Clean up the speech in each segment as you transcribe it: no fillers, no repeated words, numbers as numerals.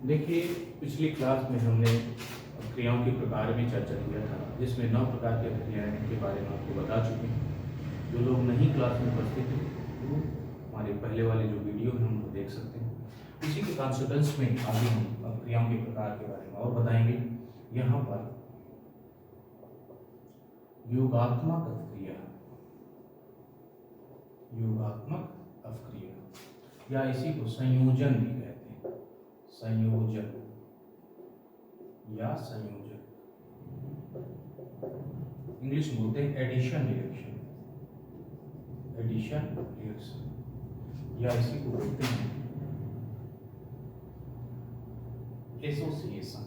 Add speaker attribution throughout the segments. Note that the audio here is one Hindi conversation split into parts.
Speaker 1: देखिए, पिछली क्लास में हमने क्रियाओं के प्रकार भी चर्चा किया था, जिसमें 9 प्रकार की क्रियाएं के बारे में आपको बता चुके हैं। जो लोग नहीं क्लास में उपस्थित थे वो हमारे पहले वाले जो वीडियो हैं उनको देख सकते हैं। इसी के कॉन्सिक्वेंस में आगे हम अब क्रियाओं के प्रकार के बारे में और बताएंगे। यहाँ पर योगात्मक अपक्रिया, योगात्मक अपक्रिया या इसी को संयोजन भी कहते हैं, संयोजन या संयोजन, इंग्लिश में बोलते हैं एडिशन रिएक्शन, एडिशन रिएक्शन या इसी को बोलते हैं एसोसिएशन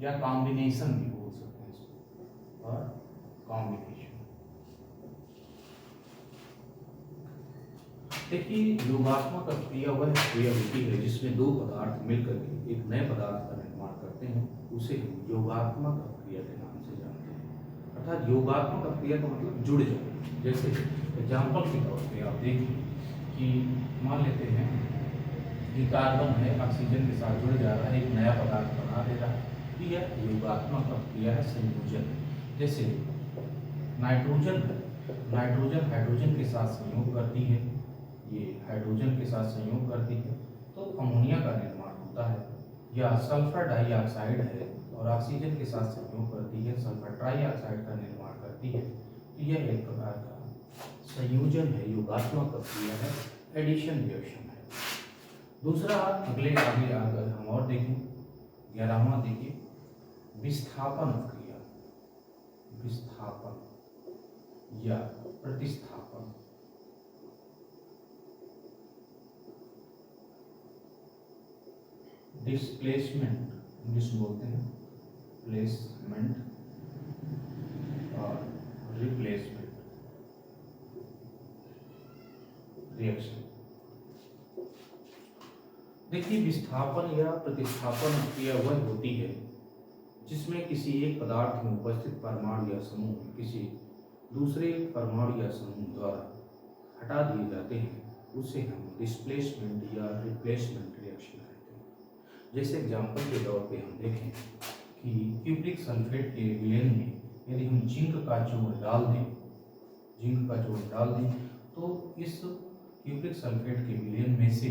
Speaker 1: या कॉम्बिनेशन भी बोल सकते हैं इसको, और कॉम्बिनेशन। देखिए, योगात्मक अपक्रिया वह क्रिया होती है जिसमें दो पदार्थ मिलकर के एक नए पदार्थ का निर्माण करते हैं, उसे हम योगात्मक अपक्रिया के नाम से जानते हैं। अर्थात योगात्मक अपक्रिया का मतलब जुड़ जाना। जैसे एग्जाम्पल के तौर पे आप देखिए कि मान लेते हैं कि कार्बन है, ऑक्सीजन के साथ जुड़ जा रहा है, एक नया पदार्थ बना दे रहा है, तो यह योगात्मक अपक्रिया है, संयोजन। जैसे नाइट्रोजन है, नाइट्रोजन हाइड्रोजन के साथ संयोग करती है, ये हाइड्रोजन के साथ संयोग करती है तो अमोनिया का निर्माण होता है। या सल्फर डाइऑक्साइड है और ऑक्सीजन के साथ संयोग करती है, सल्फर ट्राइऑक्साइड का निर्माण करती है, तो यह एक प्रकार का संयोजन है, योगात्मक प्रक्रिया है, एडिशन रिएक्शन है। दूसरा अगले आगे अगर हम और देखें 11वां देखिए, विस्थापन क्रिया, विस्थापन या प्रतिस्थापन। डिस्प्लेसमेंट इंग्लिश में बोलते हैं, प्लेसमेंट और रिप्लेसमेंट रिएक्शन। देखिए, विस्थापन या प्रतिस्थापन क्रिया वह होती है जिसमें किसी एक पदार्थ में उपस्थित परमाणु या समूह किसी दूसरे परमाणु या समूह द्वारा हटा दिए जाते हैं, उसे हम डिस्प्लेसमेंट या रिप्लेसमेंट रिएक्शन कहते हैं। जैसे एग्जाम्पल के तौर पे हम देखें कि क्यूप्रिक सल्फेट के विलयन में यदि हम जिंक का जोड़ डाल दें, जिंक का जोड़ डाल दें तो इस क्यूप्रिक सल्फेट के विलयन में से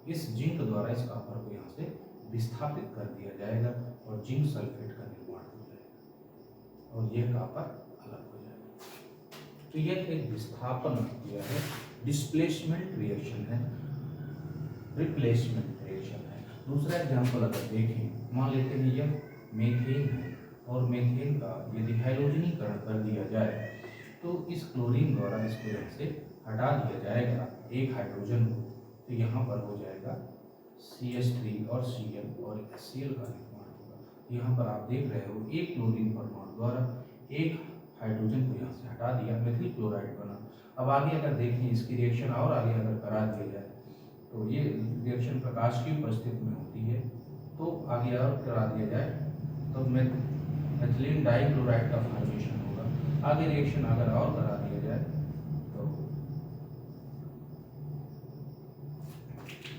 Speaker 1: इस जिंक द्वारा इस कॉपर को यहाँ से विस्थापित कर दिया जाएगा और जिंक सल्फेट का निर्माण हो जाएगा और यह कॉपर अलग हो जाएगा। तो यह एक विस्थापन क्रिया है, डिस्प्लेसमेंट रिएक्शन है, रिप्लेसमेंट रिएक्शन है। दूसरा एग्जाम्पल अगर देखें, मान लेते हैं यह मीथेन है और मीथेन का यदि हैलोजनीकरण कर दिया जाए तो इस क्लोरीन द्वारा इसको यहाँ से हटा दिया जाएगा एक हाइड्रोजन को, तो यहाँ पर हो जाएगा CH3 और Cl और HCl का निर्माण होगा। यहाँ पर आप देख रहे हो एक क्लोरीन परमाणु द्वारा एक हाइड्रोजन को यहाँ से हटा दिया, मेथिल क्लोराइड बना। अब आगे अगर देखें इसकी रिएक्शन और आगे अगर करा दिया जाए तो ये रिएक्शन प्रकाश की उपस्थिति में होती है, तो आगे और करा दिया जाए तो मेथिलीन डाइक्लोराइड का फॉर्मेशन होगा। आगे रिएक्शन अगर और करा दिया जाए तो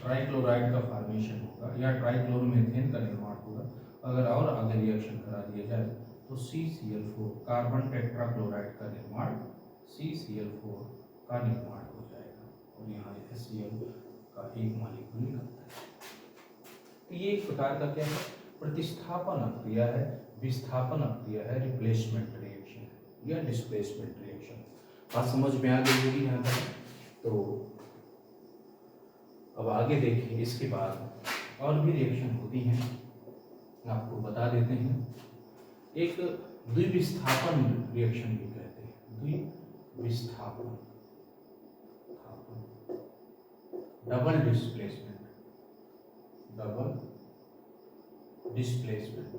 Speaker 1: ट्राइक्लोराइड का फॉर्मेशन होगा या ट्राइक्लोरोमीथेन का निर्माण होगा। अगर और आगे रिएक्शन करा दिया जाए तो CCl4 कार्बन टेट्राक्लोराइड का निर्माण, CCl4 का निर्माण हो जाएगा और यहाँ HCl का एक मॉलिक्यूल निकलता है। तो ये एक प्रकार का क्या है, प्रतिस्थापन क्रिया है, विस्थापन क्रिया है, रिप्लेसमेंट रिएक्शन है या डिस्प्लेसमेंट रिएक्शन। बात समझ में आ गई होगी यहाँ तक। तो अब आगे देखिए, इसके बाद और भी रिएक्शन होती हैं, आपको बता देते हैं। एक द्विविस्थापन रिएक्शन भी कहते हैं, द्विविस्थापन, double displacement, double displacement,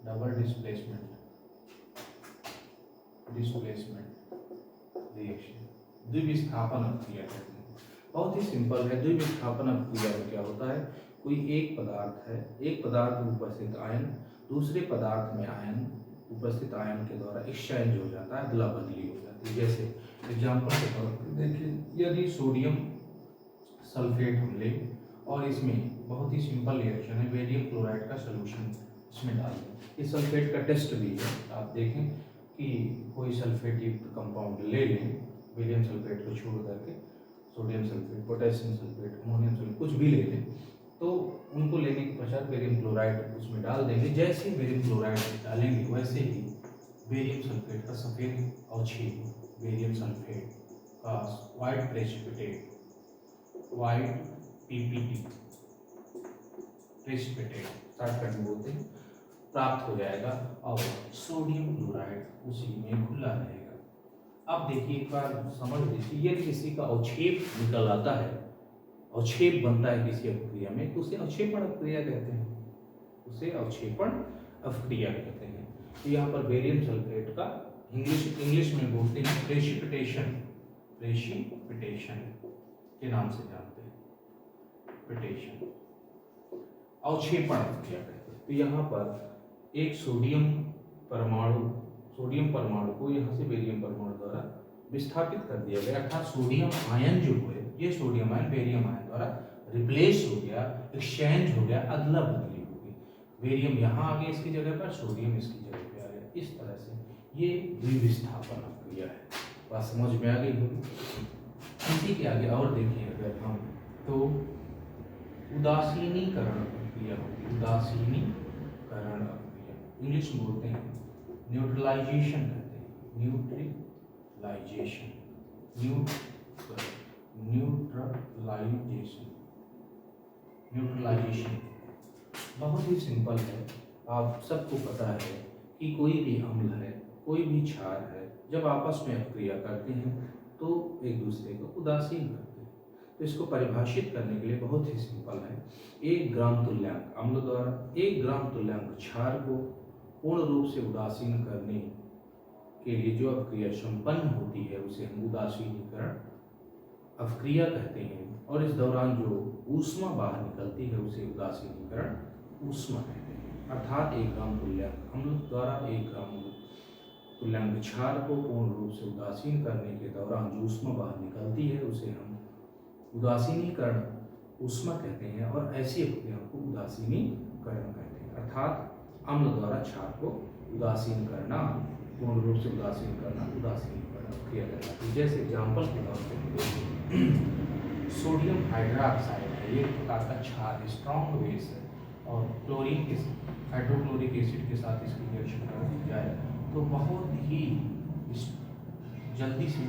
Speaker 1: double displacement, displacement reaction, द्विविस्थापन क्रिया कहते हैं। बहुत ही सिंपल है। द्विविस्थापन क्रिया में क्या होता है, कोई एक पदार्थ है, एक पदार्थ में उपस्थित आयन दूसरे पदार्थ में आयन उपस्थित आयन के द्वारा एक्सचेंज हो जाता है, अदला बदली हो जाती है। जैसे एग्जाम्पल के तौर पर देखिए, यदि सोडियम सल्फेट हम लें और इसमें बहुत ही सिंपल रिएक्शन है, बेरियम क्लोराइड का सोल्यूशन इसमें डाल दें। इस सल्फेट का टेस्ट भी है, आप देखें कि कोई सल्फेट युक्त कंपाउंड ले लें, बेरियम सल्फेट को छोड़ करके sodium sulphate, potassium sulphate, ammonium sulphate कुछ भी ले लें, तो उनको लेने के पश्चात बेरियम क्लोराइड उसमें डाल देंगे। जैसे ही बेरियम क्लोराइड डालेंगे वैसे ही बेरियम सल्फेट का सफ़ेद अवक्षेप, बेरियम सल्फेट का white precipitate, white PPT precipitate shortcut में बोलते हैं, प्राप्त हो जाएगा और सोडियम क्लोराइड उसी में घुला रहेगा। अब देखिए एक बार समझ लीजिए, यदि किसी का अवक्षेप निकल आता है, अवक्षेप बनता है किसी अपक्रिया में, तो उसे अवक्षेपण अपक्रिया कहते हैं, उसे अवक्षेपण अपक्रिया कहते हैं। तो यहाँ पर बेरियम सल्फेट का इंग्लिश में बोलते हैं प्रेसिपिटेशन, प्रेसिपिटेशन के नाम से जानते हैं, पिटेशन, अवक्षेपण अपक्रिया कहते हैं। तो यहाँ पर एक सोडियम परमाणु को यहाँ से बेरियम परमाणु द्वारा विस्थापित कर दिया गया, अर्थात सोडियम आयन जो है, ये सोडियम आयन बेरियम आयन द्वारा रिप्लेस हो गया, एक्सचेंज हो गया, अदला बदली हो गई। बेरियम यहाँ आ गया इसकी जगह पर, सोडियम इसकी जगह पे आ गया। इस तरह से ये द्विविस्थापन अपक्रिया है। बात समझ में आ गई होगी। इसी के आगे और देखिए अगर हम, तो उदासीनीकरण प्रक्रिया होगी, उदासीनीकरण प्रक्रिया, इंग्लिश में बोलते हैं न्यूट्रलाइजेशन कहते हैं, न्यूट्रलाइजेशन, न्यूट्रलाइजेशन बहुत ही सिंपल है। आप सबको पता है कि कोई भी अम्ल है, कोई भी क्षार है, जब आपस में अपक्रिया करते हैं तो एक दूसरे को उदासीन करते हैं। तो इसको परिभाषित करने के लिए बहुत ही सिंपल है, 1 ग्राम तुल्यांक अम्ल द्वारा 1 ग्राम तुल्यांक क्षार को पूर्ण रूप से उदासीन करने के लिए जो अपक्रिया संपन्न होती है उसे हम उदासीनीकरण अपक्रिया कहते हैं। और इस दौरान जो ऊष्मा बाहर निकलती है उसे उदासीनीकरण ऊष्मा कहते हैं। अर्थात 1 ग्राम तुल्यांक अम्ल द्वारा 1 ग्राम तुल्यांक क्षार को पूर्ण रूप से उदासीन करने के दौरान जो ऊष्मा बाहर निकलती है उसे हम उदासीनीकरण ऊष्मा कहते हैं। और ऐसी अपक्रिया को उदासीनीकरण कहते हैं, अर्थात अम्ल द्वारा क्षार को उदासीन करना, पूर्ण रूप से उदासीन करना उदासीनीकरण अपक्रिया कहलाती है। जैसे एग्जाम्पल के तौर पर सोडियम हाइड्रोक्साइड है, ये प्रकार का क्षार स्ट्रॉन्ग बेस है, और क्लोरीन के हाइड्रोक्लोरिक एसिड के साथ इसकी रिएक्शन कर दी जाए तो बहुत ही जल्दी से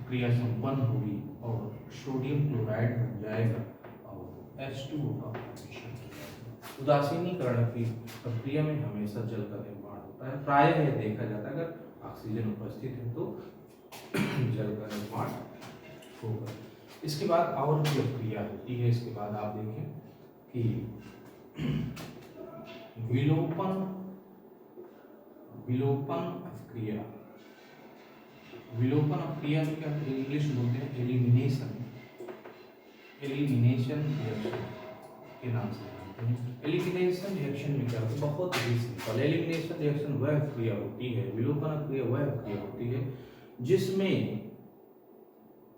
Speaker 1: क्रिया संपन्न होगी और सोडियम क्लोराइड बन जाएगा और H2O का फॉर्मेशन हो जाएगा। उदासीनीकरण की प्रक्रिया में हमेशा जल का निर्माण होता है, प्रायः यह देखा जाता है अगर ऑक्सीजन उपस्थित है तो जल का निर्माण होगा। इसके बाद और भी प्रक्रिया होती है। इसके बाद आप देखें कि विलोपन अपक्रिया, विलोपन अपक्रिया में क्या इंग्लिश में बोलते हैं एलिमिनेशन रिएक्शन के नाम से जानते हैं। एलिमिनेशन रिएक्शन में क्या होता है, बहुत ही सिंपल। एलिमिनेशन रिएक्शन वह क्रिया होती है, विलोपन क्रिया वह क्रिया होती है जिसमें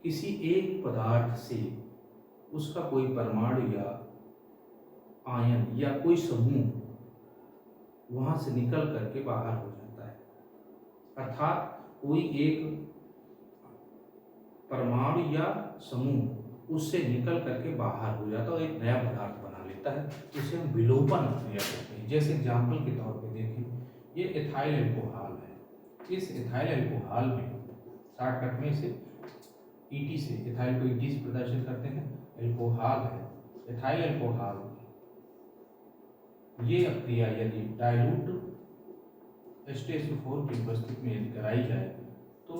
Speaker 1: किसी एक पदार्थ से उसका कोई परमाणु या आयन या कोई समूह वहां से निकल करके बाहर हो जाता है, अर्थात कोई एक परमाणु या समूह उससे निकल करके बाहर हो जाता है और एक नया पदार्थ बना लेता है, इसे हम विलोपन क्रिया कहते हैं। जैसे एग्जाम्पल के तौर पे देखें, ये एथाइल एल्कोहल है। इस एथाइल एल्कोहल में शॉर्टकट में इसे ईटी से, एथाइल को ईटी से प्रदर्शित करते हैं, एल्कोहल है एथाइल एल्कोहल। ये अपक्रिया यदि डाइल्यूट H2SO4 की उपस्थिति में यदि कराई जाए तो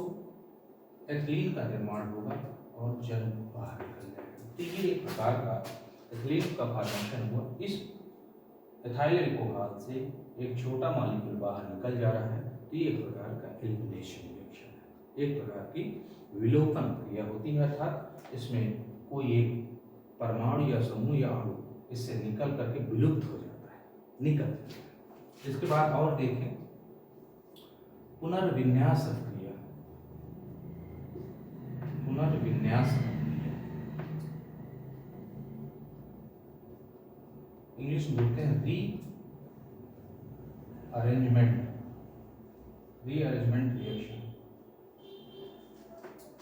Speaker 1: एथिलीन का निर्माण होगा और जल बाहर निकल जाएगा। तो ये एक प्रकार का एथिलीन का फॉर्मेशन हुआ। इस एथाइल एल्कोहल से एक छोटा मॉलिक्यूल बाहर निकल जा रहा है, तो ये एक प्रकार का एलिमिनेशन रिएक्शन है, एक प्रकार की विलोपन क्रिया होती है, अर्थात इसमें कोई एक परमाणु या समूह या अणु इससे निकल करके विलुप्त हो जाता है, निकल जाता है। इसके बाद और देखें पुनर्विन्यास क्रिया। पुनर्विन्यास क्रिया इंग्लिश में बोलते हैं रीअरेंजमेंट रिएक्शन।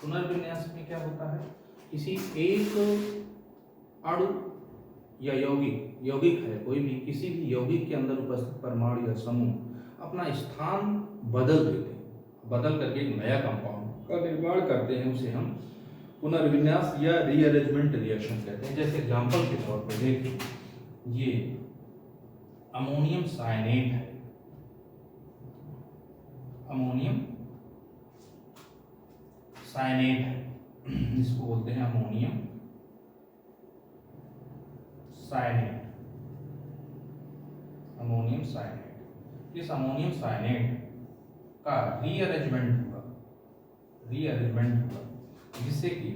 Speaker 1: पुनर्विन्यास में क्या होता है, किसी एक अणु या यौगिक है कोई भी, किसी भी यौगिक के अंदर उपस्थित परमाणु या समूह अपना स्थान बदल देते हैं, बदल करके एक नया कंपाउंड का निर्माण करते हैं, उसे हम पुनर्विन्यास या रीअरेंजमेंट रिएक्शन कहते हैं। जैसे एग्जांपल के तौर पर देखिए, ये अमोनियम साइनेट है, अमोनियम साइनेट है, इसको बोलते हैं अमोनियम साइनेट, अमोनियम साइनेट। इस अमोनियम साइनेट का रीअरेंजमेंट हुआ, जिससे कि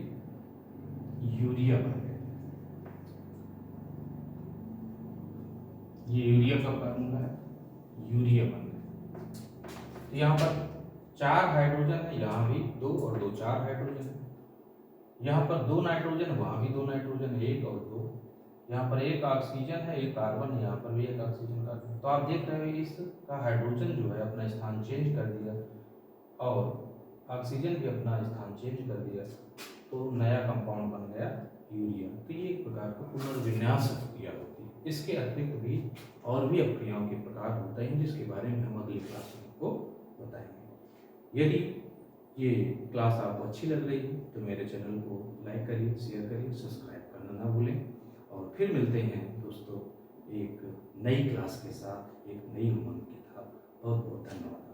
Speaker 1: यूरिया बन गया। ये यूरिया का फॉर्मूला है, यूरिया बन गया। तो यहाँ पर 4 हाइड्रोजन है, यहाँ भी 2 और 2 4 हाइड्रोजन है। यहाँ पर 2 नाइट्रोजन, वहाँ भी 2 नाइट्रोजन, 1 और 2। यहाँ पर 1 ऑक्सीजन है, 1 कार्बन है, यहाँ पर भी 1 ऑक्सीजन कार्बन। तो आप देख रहे हो इसका हाइड्रोजन जो है अपना स्थान चेंज कर दिया और ऑक्सीजन भी अपना स्थान चेंज कर दिया, तो नया कंपाउंड बन गया यूरिया। तो ये एक प्रकार का पुनर्विन्यास प्रक्रिया होती है। इसके अतिरिक्त भी और भी अपक्रियाओं के प्रकार होते हैं, जिसके बारे में हम अगली क्लास में आपको बताएंगे। यदि ये क्लास आपको अच्छी लग रही है तो मेरे चैनल को लाइक करिए, शेयर करिए, सब्सक्राइब करना ना भूलें। और फिर मिलते हैं दोस्तों एक नई क्लास के साथ, एक नई उमंग के साथ। बहुत बहुत धन्यवाद।